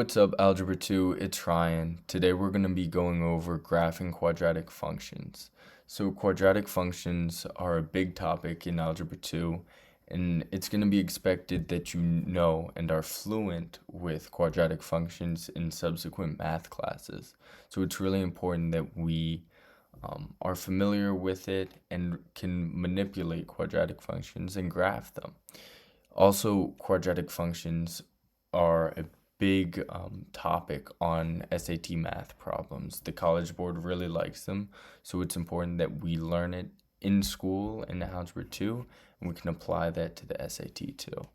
What's up, Algebra 2? It's Ryan. Today we're going to be going over graphing quadratic functions. So quadratic functions are a big topic in Algebra 2, and it's going to be expected that you know and are fluent with quadratic functions in subsequent math classes. So it's really important that we are familiar with it and can manipulate quadratic functions and graph them. Also, quadratic functions are a big topic on SAT math problems. The College Board really likes them, so it's important that we learn it in school in Algebra 2, and we can apply that to the SAT too.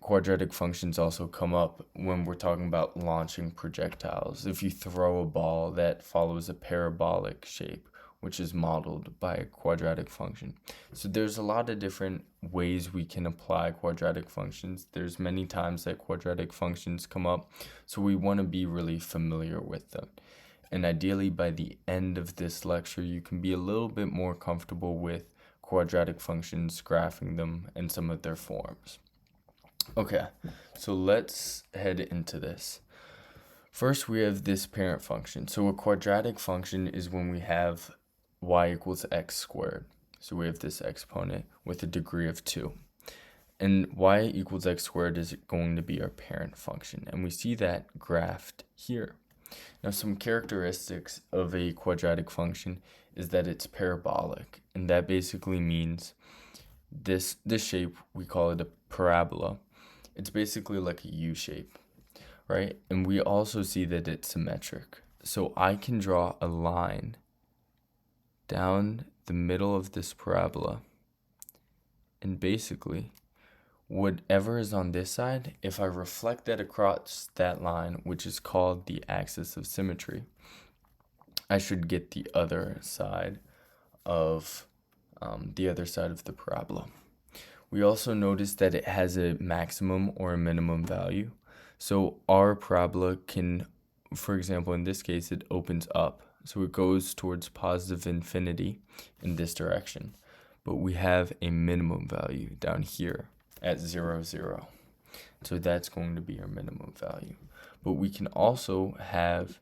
Quadratic functions also come up when we're talking about launching projectiles. If you throw a ball that follows a parabolic shape, which is modeled by a quadratic function. So there's a lot of different ways we can apply quadratic functions. There's many times that quadratic functions come up, so we want to be really familiar with them. And ideally, by the end of this lecture, you can be a little bit more comfortable with quadratic functions, graphing them, and some of their forms. Okay, so let's head into this. First, we have this parent function. So a quadratic function is when we have y equals x squared. So we have this exponent with a degree of 2. And y equals x squared is going to be our parent function. And we see that graphed here. Now, some characteristics of a quadratic function is that it's parabolic. And that basically means this shape, we call it a parabola. It's basically like a U shape, right? And we also see that it's symmetric. So I can draw a line down the middle of this parabola, and basically whatever is on this side, if I reflect that across that line, which is called the axis of symmetry, I should get the other side of the parabola. We also notice that it has a maximum or a minimum value. So our parabola can, for example, in this case, it opens up. So it goes towards positive infinity in this direction. But we have a minimum value down here at 0, 0. So that's going to be our minimum value. But we can also have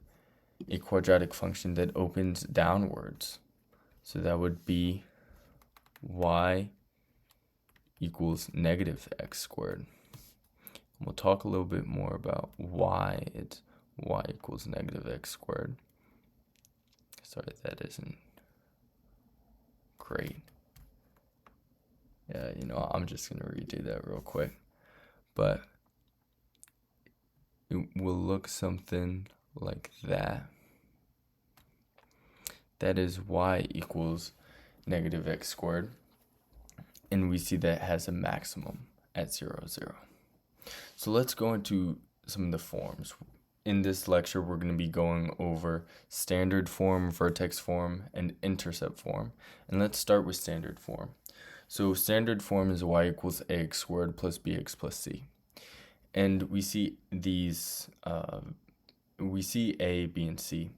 a quadratic function that opens downwards. So that would be y equals negative x squared. We'll talk a little bit more about why it's y equals negative x squared. Sorry, that isn't great. Yeah, I'm just going to redo that real quick. But it will look something like that. That is y equals negative x squared. And we see that it has a maximum at 0, 0. So let's go into some of the forms. In this lecture, we're going to be going over standard form, vertex form, and intercept form. And let's start with standard form. So standard form is y equals ax squared plus bx plus c. And we see these, we see a, b, and c.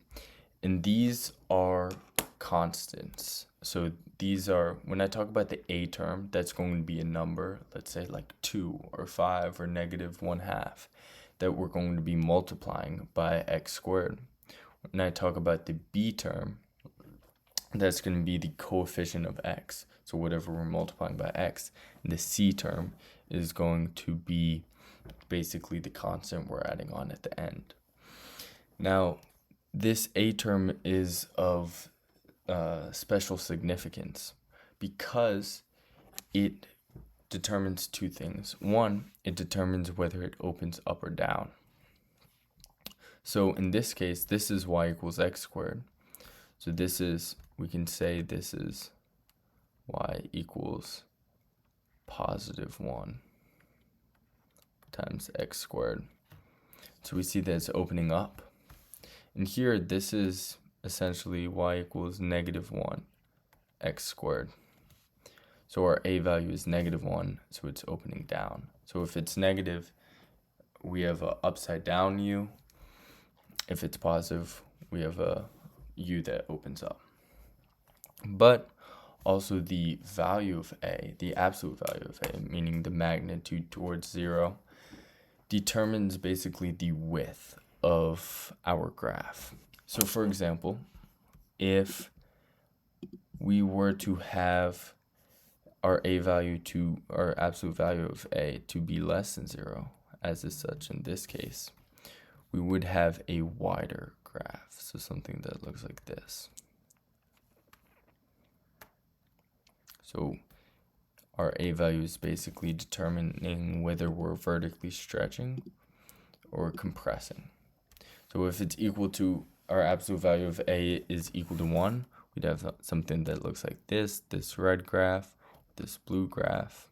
And these are constants. So these are, when I talk about the a term, that's going to be a number, let's say like 2 or 5 or negative 1/2, that we're going to be multiplying by x squared. When I talk about the b term, that's going to be the coefficient of x. So whatever we're multiplying by x. And the c term is going to be basically the constant we're adding on at the end. Now, this a term is of special significance because it determines two things. One, it determines whether it opens up or down. So in this case, this is y equals x squared. So this is, we can say this is y equals positive 1 times x squared. So we see that it's opening up. And here, this is essentially y equals negative 1 x squared. So our a value is negative 1, so it's opening down. So if it's negative, we have a upside down u. If it's positive, we have a u that opens up. But also the value of a, the absolute value of a, meaning the magnitude towards 0, determines basically the width of our graph. So for example, if we were to have our our absolute value of a to be less than 0, as is such in this case, we would have a wider graph, so something that looks like this. So our a value is basically determining whether we're vertically stretching or compressing. So if it's equal to, our absolute value of a is equal to 1, we'd have something that looks like this red graph, this blue graph,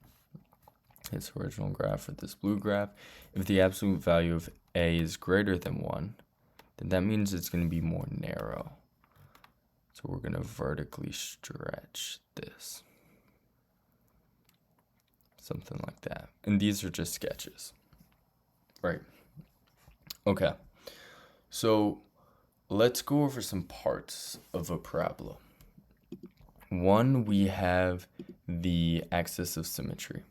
this original graph with this blue graph. If the absolute value of a is greater than 1, then that means it's going to be more narrow. So we're going to vertically stretch this. Something like that. And these are just sketches. Right. Okay. So let's go over some parts of a parabola. One, we have the axis of symmetry.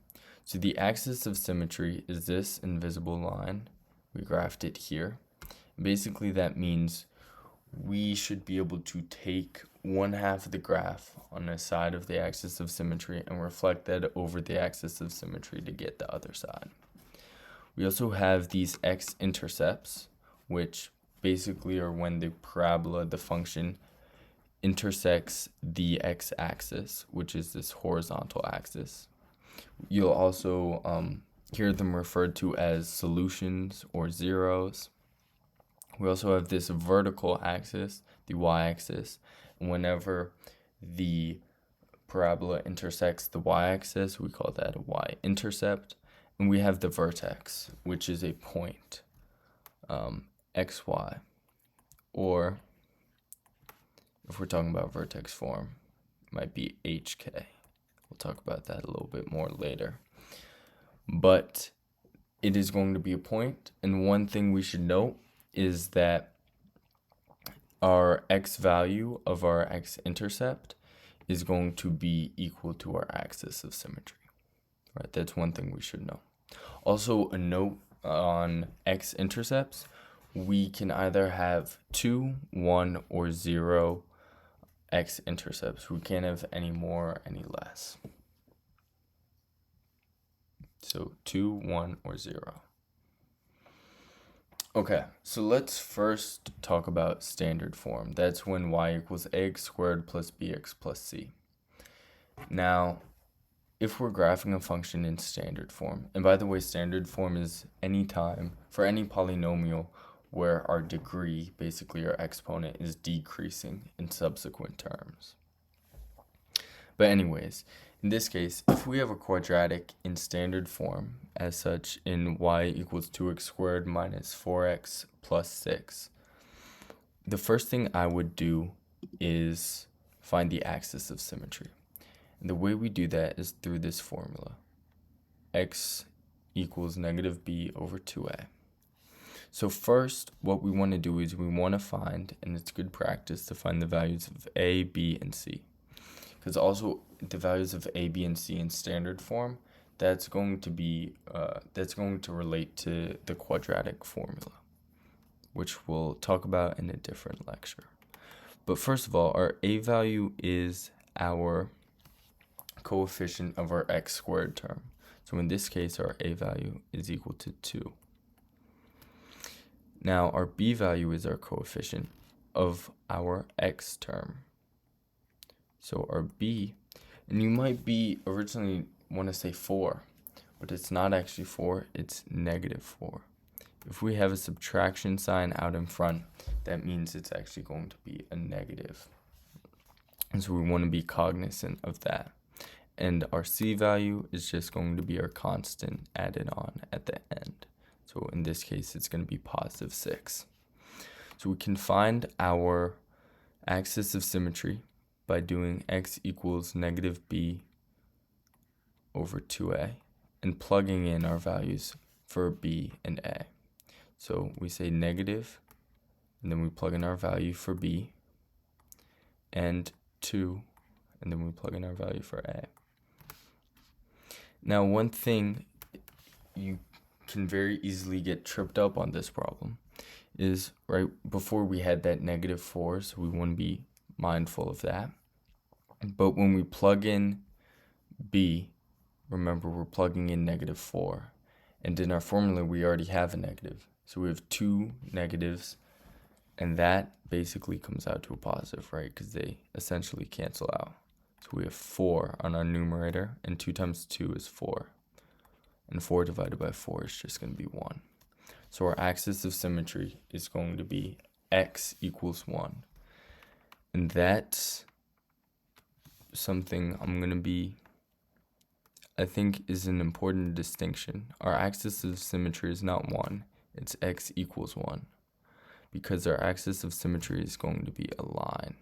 So the axis of symmetry is this invisible line. We graphed it here. Basically, that means we should be able to take one half of the graph on the side of the axis of symmetry and reflect that over the axis of symmetry to get the other side. We also have these x-intercepts, which basically are when the parabola, the function, intersects the x-axis, which is this horizontal axis. You'll also hear them referred to as solutions or zeros. We also have this vertical axis, the y-axis. Whenever the parabola intersects the y-axis, we call that a y-intercept. And we have the vertex, which is a point, xy. Or, if we're talking about vertex form, it might be hk. We'll talk about that a little bit more later. But it is going to be a point, and one thing we should note is that our x value of our x-intercept is going to be equal to our axis of symmetry. Right, that's one thing we should know. Also, a note on x-intercepts, we can either have 2, 1, or 0 x-intercepts. We can't have any more, any less. So 2, 1, or 0. Okay, so let's first talk about standard form. That's when y equals ax squared plus bx plus c. Now, if we're graphing a function in standard form, and by the way, standard form is any time for any polynomial where our degree, basically our exponent, is decreasing in subsequent terms. But anyways, in this case, if we have a quadratic in standard form, as such in y equals 2x squared minus 4x plus 6, the first thing I would do is find the axis of symmetry. And the way we do that is through this formula. X equals negative b over 2a. So first, what we want to do is we want to find, and it's good practice to find the values of a, b, and c. Because also the values of a, b, and c in standard form, that's going to relate to the quadratic formula, which we'll talk about in a different lecture. But first of all, our a value is our coefficient of our x squared term. So in this case, our a value is equal to 2. Now, our b value is our coefficient of our x term. So our b, and you might be originally want to say 4, but it's not actually 4, it's negative 4. If we have a subtraction sign out in front, that means it's actually going to be a negative. And so we want to be cognizant of that. And our c value is just going to be our constant added on at the end. So in this case, it's going to be positive 6. So we can find our axis of symmetry by doing x equals negative b over 2a and plugging in our values for b and a. So we say negative, and then we plug in our value for b, and 2, and then we plug in our value for a. Now, one thing you can very easily get tripped up on this problem is right before we had that -4, so we want to be mindful of that. But when we plug in b, remember we're plugging in -4, and in our formula we already have a negative, so we have two negatives, and that basically comes out to a positive, right? Because they essentially cancel out. So we have 4 on our numerator, and 2 times 2 is 4, and 4 divided by 4 is just going to be 1. So our axis of symmetry is going to be x equals 1. And that's something I think is an important distinction. Our axis of symmetry is not 1, it's x equals 1. Because our axis of symmetry is going to be a line.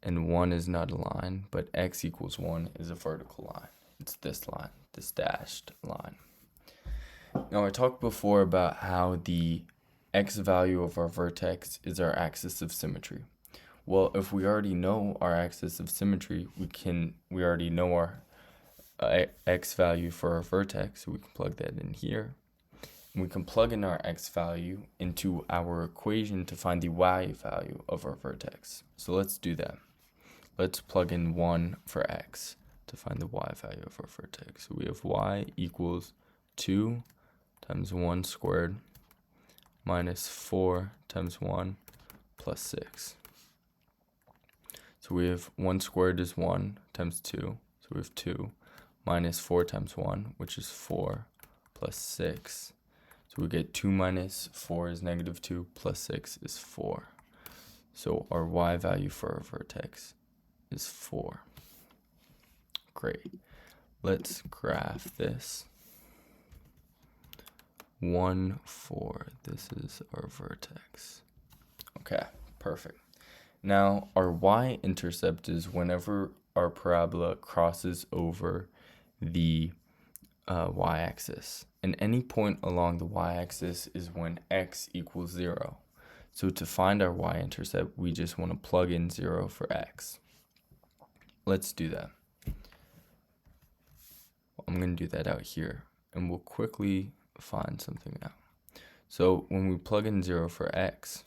And 1 is not a line, but x equals 1 is a vertical line. It's this line, this dashed line. Now, I talked before about how the x value of our vertex is our axis of symmetry. Well, if we already know our axis of symmetry, we already know our x value for our vertex, so we can plug that in here. And we can plug in our x value into our equation to find the y value of our vertex. So let's do that. Let's plug in 1 for x to find the y value of our vertex. So we have y equals 2 times 1 squared minus 4 times 1 plus 6. So we have 1 squared is 1 times 2. So we have 2 minus 4 times 1, which is 4, plus 6. So we get 2 minus 4 is -2, plus 6 is 4. So our y value for our vertex is 4. Great. Let's graph this. 1, 4. This is our vertex. Okay, perfect. Now, our y-intercept is whenever our parabola crosses over the y-axis. And any point along the y-axis is when x equals 0. So to find our y-intercept, we just want to plug in 0 for x. Let's do that. I'm going to do that out here, and we'll quickly find something out. So when we plug in 0 for x,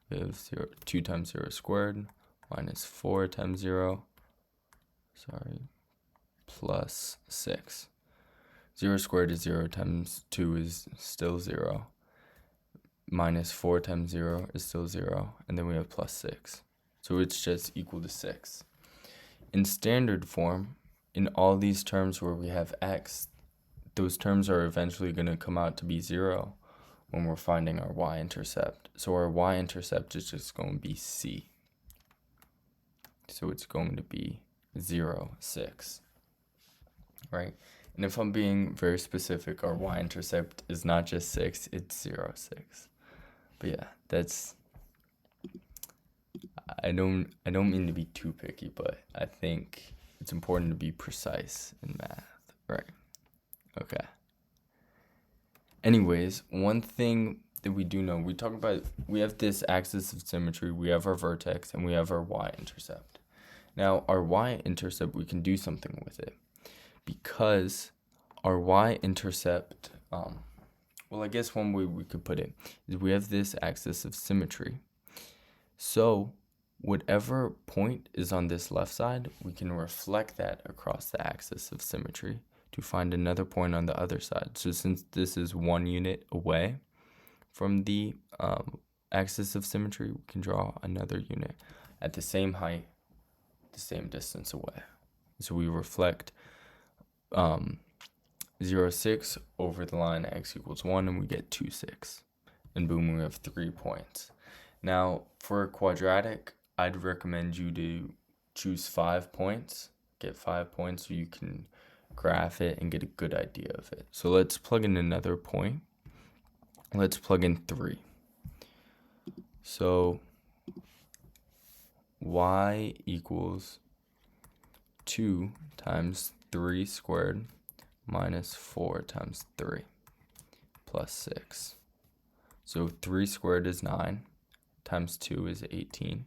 we have 2 times 0 squared minus 4 times 0, plus 6. 0 squared is 0 times 2 is still 0. Minus 4 times 0 is still 0, and then we have plus 6. So it's just equal to 6. In standard form, in all these terms where we have x, those terms are eventually going to come out to be 0 when we're finding our y-intercept. So our y-intercept is just going to be c. So it's going to be 0, 6, right? And if I'm being very specific, our y-intercept is not just 6, it's 0, 6. But yeah, that's, I don't mean to be too picky, but I think it's important to be precise in math, right? Okay. Anyways, one thing that we do know, we have this axis of symmetry, we have our vertex, and we have our y-intercept. Now, our y-intercept, we can do something with it. Because our y-intercept, well, I guess one way we could put it is we have this axis of symmetry. So whatever point is on this left side, we can reflect that across the axis of symmetry to find another point on the other side. So since this is 1 unit away from the axis of symmetry, we can draw another unit at the same height, the same distance away. So we reflect 0, 6 over the line x equals 1, and we get 2, 6. And boom, we have 3 points. Now, for a quadratic, I'd recommend you to choose 5 points. Get 5 points so you can graph it and get a good idea of it. So let's plug in another point. Let's plug in 3. So y equals 2 times 3 squared minus 4 times 3 plus 6. So 3 squared is 9 times 2 is 18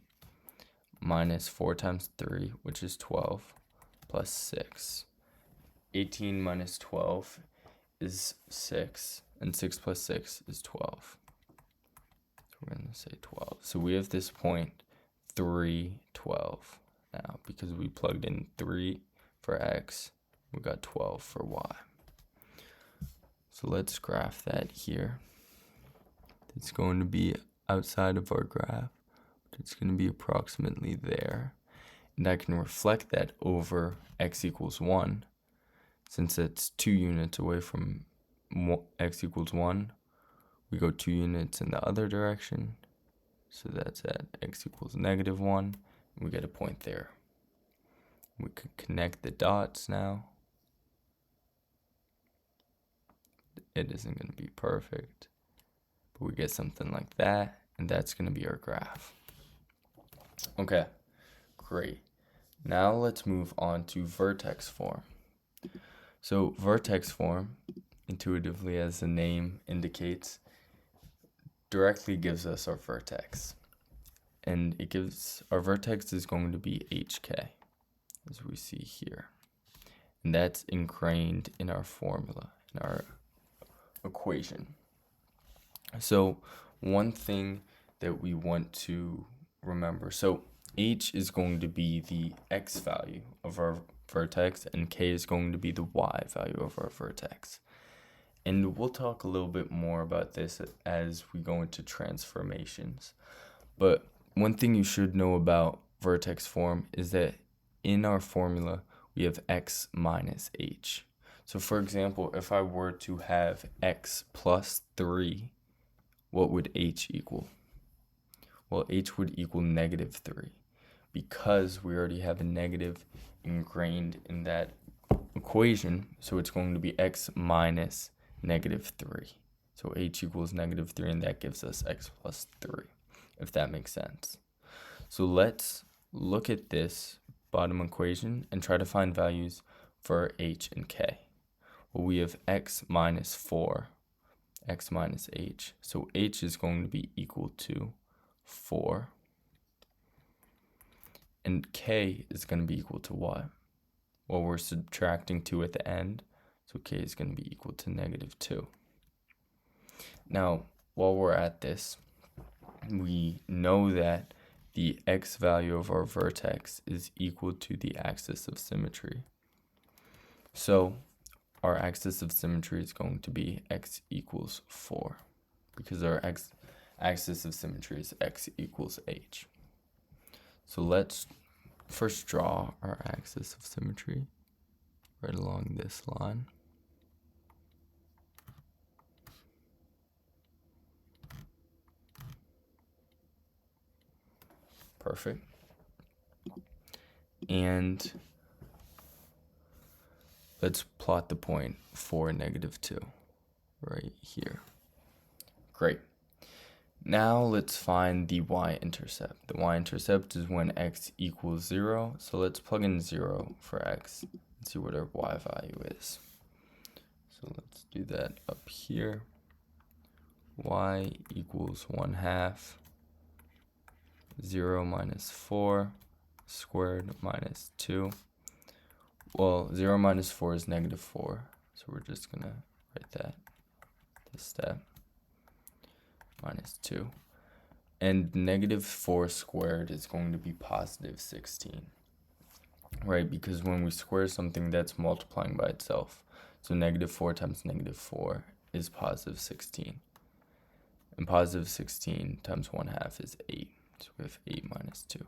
minus 4 times 3, which is 12, plus 6. 18 minus 12 is 6, and 6 plus 6 is 12. So we're going to say 12. So we have this point 3, 12 now because we plugged in 3 for x, we got 12 for y. So let's graph that here. It's going to be outside of our graph, but it's going to be approximately there. And I can reflect that over x equals 1. Since it's 2 units away from x equals 1, we go 2 units in the other direction. So that's at x equals -1, and we get a point there. We can connect the dots now. It isn't going to be perfect, but we get something like that, and that's going to be our graph. Okay, great. Now let's move on to vertex form. So vertex form, intuitively as the name indicates, directly gives us our vertex. And it gives, our vertex is going to be hk, as we see here. And that's ingrained in our formula, in our equation. So one thing that we want to remember, so h is going to be the x value of our vertex, and k is going to be the y value of our vertex. And we'll talk a little bit more about this as we go into transformations. But one thing you should know about vertex form is that in our formula, we have x minus h. So for example, if I were to have x plus 3, what would h equal? Well, h would equal -3 because we already have a negative ingrained in that equation. So it's going to be x minus -3. So h equals -3, and that gives us x plus 3, if that makes sense. So let's look at this bottom equation and try to find values for h and k. Well, we have x minus 4, x minus h. So h is going to be equal to 4. And k is going to be equal to what? Well, we're subtracting 2 at the end, so k is going to be equal to -2. Now, while we're at this, we know that the x value of our vertex is equal to the axis of symmetry. So our axis of symmetry is going to be x equals 4, because our axis of symmetry is x equals h. So let's first draw our axis of symmetry right along this line. Perfect. And let's plot the point for -2 right here. Great. Now let's find the y-intercept. The y-intercept is when x equals 0. So let's plug in 0 for x and see what our y value is. So let's do that up here. Y equals 1/2 0 minus 4 squared minus 2. Well, 0 minus 4 is -4. So we're just going to write that, this step. Minus 2. And -4 squared is going to be positive 16. Right? Because when we square something, that's multiplying by itself. So -4 times -4 is positive 16. And positive 16 times 1/2 is 8. So we have 8 minus 2.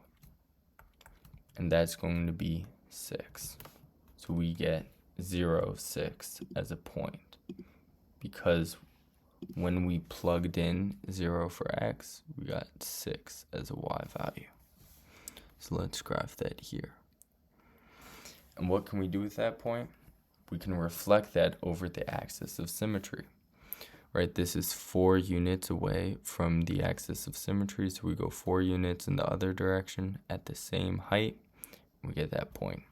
And that's going to be 6. So we get 0, 6 as a point. Because when we plugged in 0 for x, we got 6 as a y value. So let's graph that here. And what can we do with that point? We can reflect that over the axis of symmetry. Right, this is 4 units away from the axis of symmetry, so we go 4 units in the other direction at the same height. We get that point,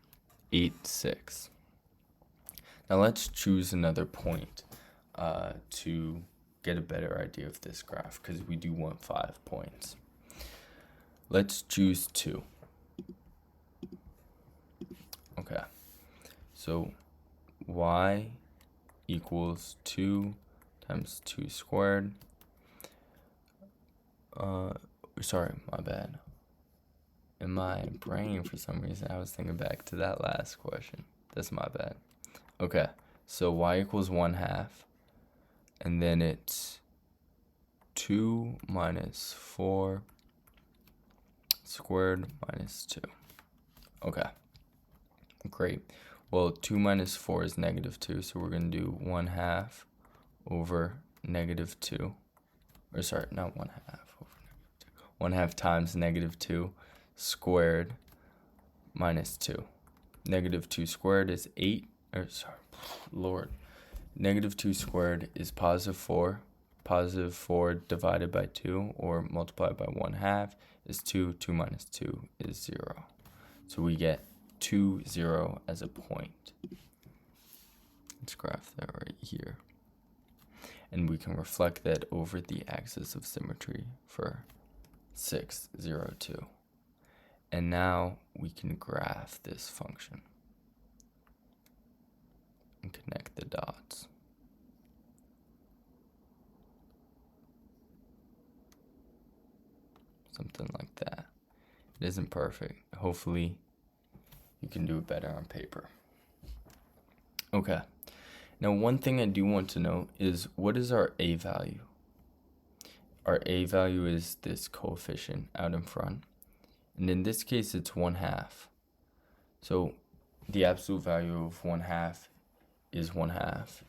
8, 6. Now let's choose another point to get a better idea of this graph, because we do want 5 points. Let's choose 2. Okay, so y equals 2 times 2 squared. Sorry, my bad. In my brain, for some reason, I was thinking back to that last question. That's my bad. Okay, so y equals 1/2, and then it's 2 minus 4 squared minus 2. Okay, great. Well, 2 minus 4 is -2, so we're going to do 1/2 over -2. Or sorry, not 1/2 over -2. 1/2 times -2 squared minus 2. -2 squared is 8. Or sorry, Lord. -2 squared is +4. +4 divided by 2 or multiplied by 1/2 is 2. 2 minus 2 is 0. So we get 2, 0 as a point. Let's graph that right here. And we can reflect that over the axis of symmetry for 6, 0, 2. And now we can graph this function and connect the dots. Something like that. It isn't perfect. Hopefully you can do it better on paper. Okay. Now, one thing I do want to know is, what is our a value? Our a value is this coefficient out in front. And in this case, it's 1/2. So the absolute value of 1/2 is 1/2.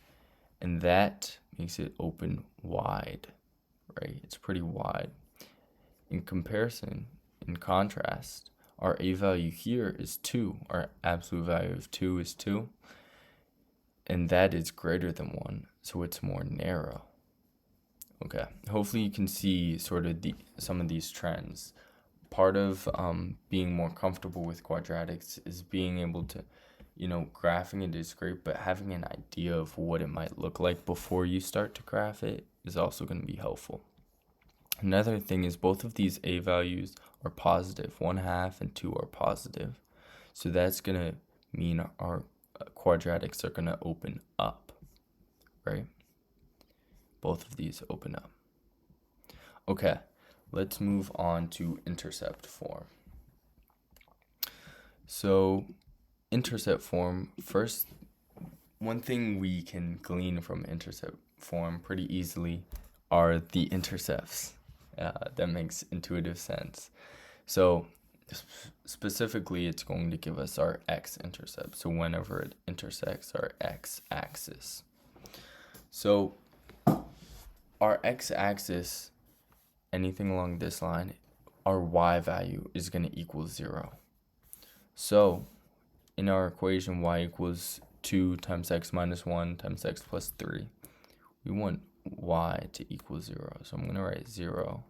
And that makes it open wide, right? It's pretty wide. In comparison, in contrast, our a value here is 2. Our absolute value of 2 is 2. And that is greater than 1, so it's more narrow. Okay, hopefully you can see sort of some of these trends. Part of being more comfortable with quadratics is being able to, graphing it is great, but having an idea of what it might look like before you start to graph it is also going to be helpful. Another thing is both of these a values are positive. 1/2 and 2 are positive. So that's going to mean our quadratics are going to open up, right? Both of these open up. Okay, let's move on to intercept form. So intercept form, first, one thing we can glean from intercept form pretty easily are the intercepts. That makes intuitive sense. So specifically, it's going to give us our x-intercept. So whenever it intersects our x-axis. So our x-axis, anything along this line, our y value is going to equal 0. So in our equation, y equals 2 times x minus 1 times x plus 3, we want y to equal 0. So I'm going to write 0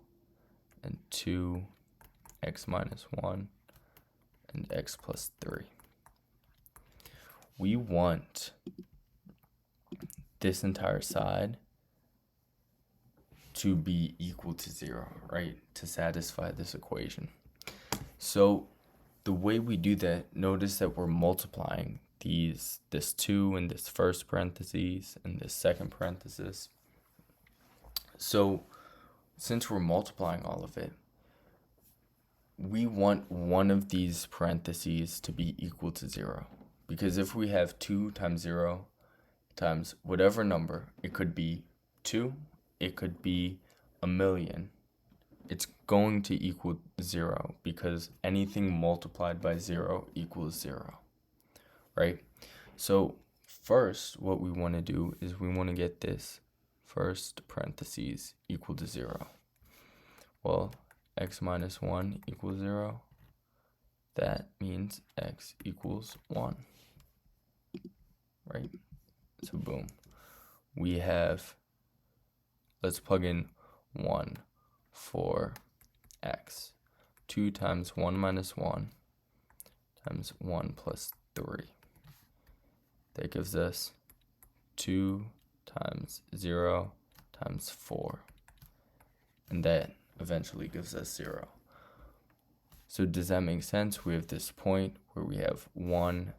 and 2 x minus 1 and x plus 3. We want this entire side to be equal to 0, right? To satisfy this equation. So the way we do that, notice that we're multiplying this 2 in this first parentheses and this second parenthesis. So since we're multiplying all of it, we want one of these parentheses to be equal to 0. Because if we have 2 times 0 times whatever number, it could be 2, it could be 1,000,000. It's going to equal 0 because anything multiplied by 0 equals 0, right? So first, what we want to do is we want to get this first parentheses equal to 0. Well, x minus 1 equals 0. That means x equals 1, right? So boom. We have, let's plug in 1 for x. 2 times 1 minus 1 times 1 plus 3. That gives us 2 times 0 times 4. And that eventually gives us 0. So does that make sense? We have this point where we have 1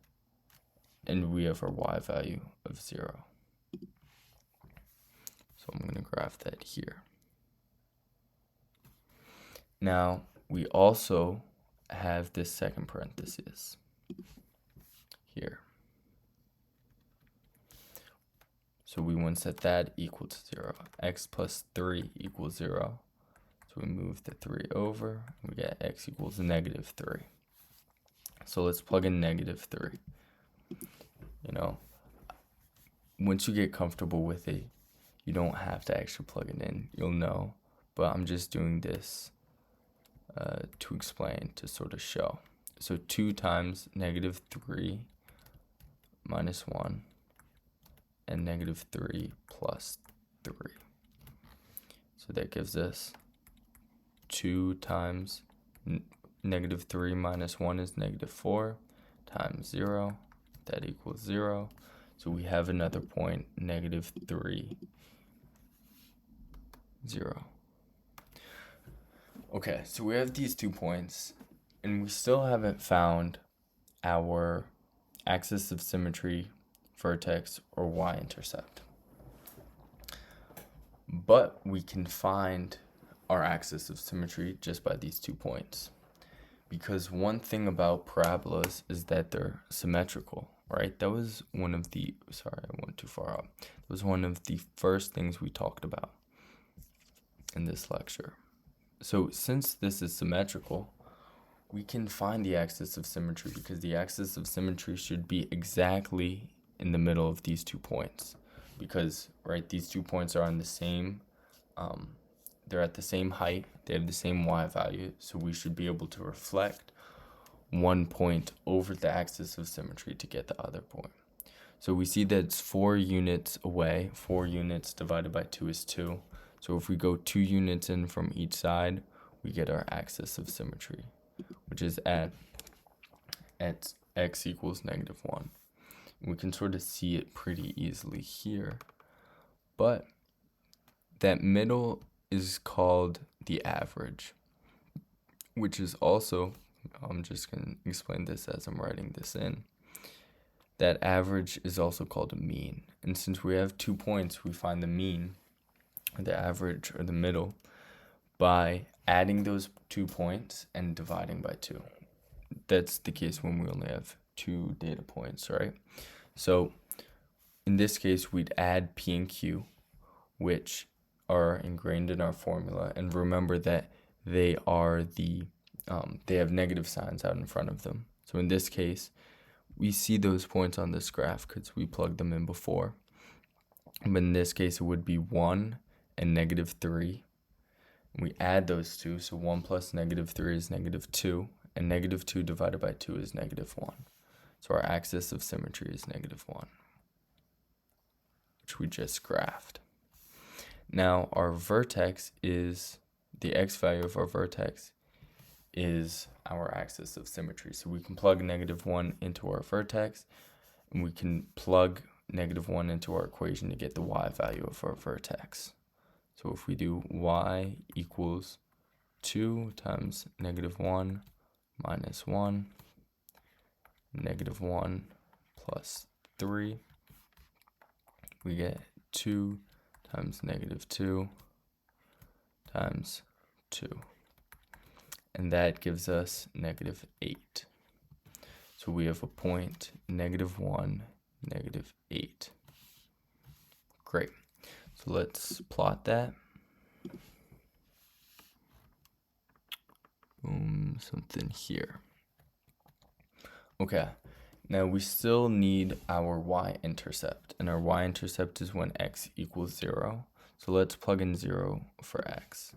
and we have our y value of 0. So I'm going to graph that here. Now, we also have this second parenthesis here. So we want to set that equal to 0. X plus 3 equals 0. So we move the 3 over, and we get x equals negative 3. So let's plug in negative 3. You know, once you get comfortable with it, you don't have to actually plug it in. You'll know, but I'm just doing this to explain, to sort of show. So 2 times negative 3 minus 1 and negative 3 plus 3. So that gives us 2 times negative 3 minus 1 is negative 4 times 0. That equals 0. So we have another point, negative 3, 0. Okay, so we have these 2 points, and we still haven't found our axis of symmetry, vertex, or y-intercept. But we can find our axis of symmetry just by these 2 points. Because one thing about parabolas is that they're symmetrical, right? That was one of the, sorry, I went too far up. That was one of the first things we talked about in this lecture. So since this is symmetrical, we can find the axis of symmetry because the axis of symmetry should be exactly in the middle of these 2 points. Because, right, these 2 points are on the same, they're at the same height, they have the same y value, so we should be able to reflect 1 point over the axis of symmetry to get the other point. So we see that it's 4 units away. 4 units divided by 2 is 2. So if we go 2 units in from each side, we get our axis of symmetry, which is at x equals negative 1. We can sort of see it pretty easily here, but that middle is called the average, which is also, I'm just going to explain this as I'm writing this in. That average is also called a mean. And since we have 2 points, we find the mean, or the average, or the middle, by adding those 2 points and dividing by 2. That's the case when we only have 2 data points, right? So in this case, we'd add P and Q, which are ingrained in our formula, and remember that they are they have negative signs out in front of them. So in this case, we see those points on this graph because we plugged them in before. But in this case, it would be 1 and negative 3. We add those two, so 1 plus negative 3 is negative 2, and negative 2 divided by 2 is negative 1. So our axis of symmetry is negative 1, which we just graphed. Now our vertex is, the x value of our vertex is our axis of symmetry. So we can plug negative 1 into our vertex, and we can plug negative 1 into our equation to get the y value of our vertex. So if we do y equals 2 times negative 1 minus 1, negative 1 plus 3, we get 2 times negative 2 times 2. And that gives us negative 8. So we have a point, negative 1, negative 8. Great. So let's plot that. Boom, something here. Okay, now we still need our y-intercept, and our y-intercept is when x equals 0. So let's plug in 0 for x.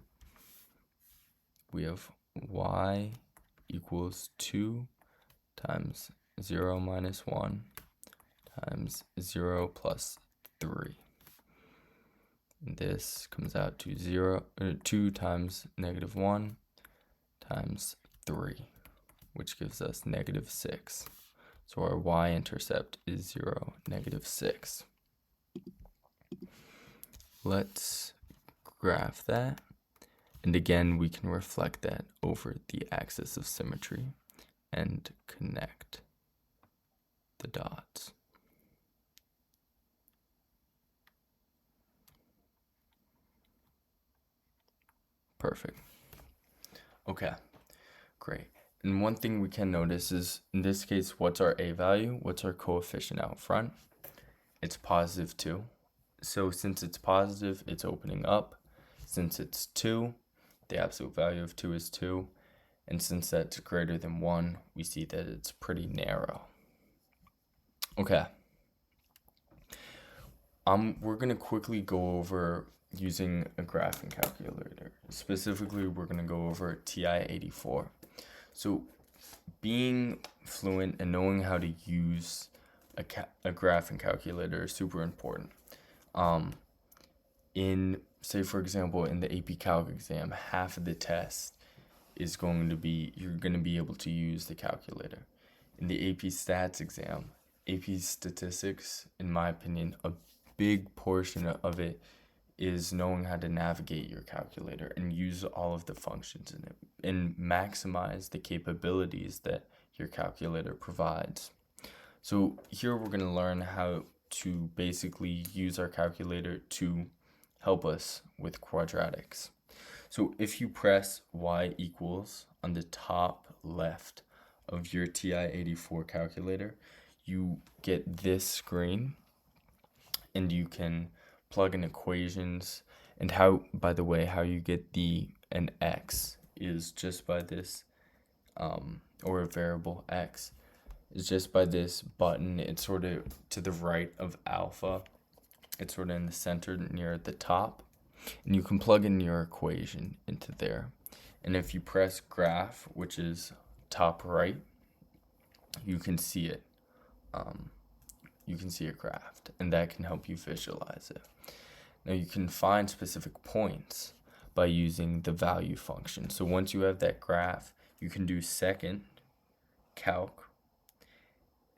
We have y equals 2 times 0 minus 1 times 0 plus 3. And this comes out to 2 times negative 1 times 3, which gives us negative 6. So our y-intercept is 0, negative 6. Let's graph that. And again, we can reflect that over the axis of symmetry and connect the dots. Perfect. Okay, great. And one thing we can notice is, in this case, what's our a value? What's our coefficient out front? It's positive 2. So since it's positive, it's opening up. Since it's 2, the absolute value of 2 is 2. And since that's greater than 1, we see that it's pretty narrow. Okay. We're going to quickly go over using a graphing calculator. Specifically, we're going to go over TI-84. So being fluent and knowing how to use a graphing calculator is super important. Say for example, in the AP Calc exam, half of the test is going to be, you're going to be able to use the calculator. In the AP Stats exam, AP Statistics, in my opinion, a big portion of it is knowing how to navigate your calculator and use all of the functions in it and maximize the capabilities that your calculator provides. So here we're going to learn how to basically use our calculator to help us with quadratics. So if you press y equals on the top left of your TI-84 calculator, you get this screen and you can plug in equations. And how, by the way, how you get an x is just by this, or a variable x, is just by this button. It's sort of to the right of alpha. It's sort of in the center near the top. And you can plug in your equation into there. And if you press graph, which is top right, you can see it. You can see it graphed, and that can help you visualize it. Now you can find specific points by using the value function. So once you have that graph, you can do second calc,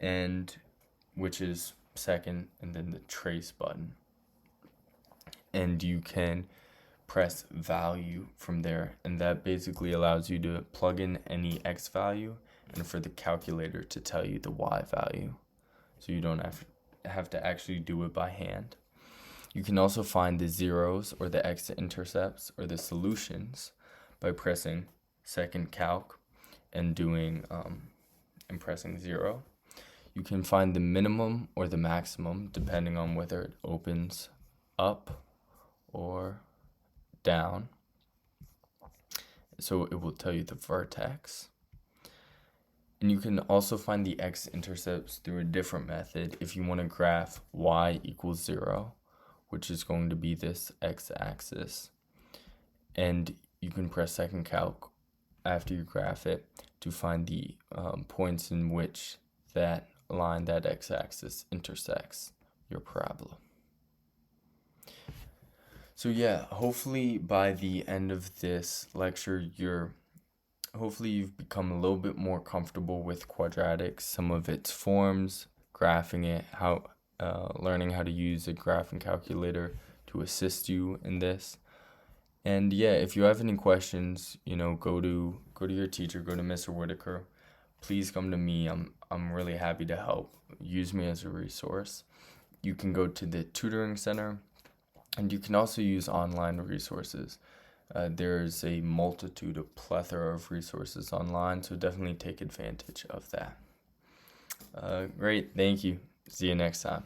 and which is second, and then the trace button. And you can press value from there, and that basically allows you to plug in any x value and for the calculator to tell you the y value. So you don't have to actually do it by hand. You can also find the zeros or the x-intercepts or the solutions by pressing second calc and and pressing 0. You can find the minimum or the maximum depending on whether it opens up or down. So it will tell you the vertex. And you can also find the x-intercepts through a different method if you want to graph y equals 0, which is going to be this x-axis. And you can press second calc after you graph it to find the points in which that line, that x-axis, intersects your parabola. So yeah, hopefully by the end of this lecture, hopefully you've become a little bit more comfortable with quadratics, some of its forms, graphing it, learning how to use a graphing calculator to assist you in this. And yeah, if you have any questions, go to your teacher, go to Mr. Whitaker. Please come to me. I'm really happy to help. Use me as a resource. You can go to the tutoring center, and you can also use online resources. There's a plethora of resources online, so definitely take advantage of that. Great, thank you. See you next time.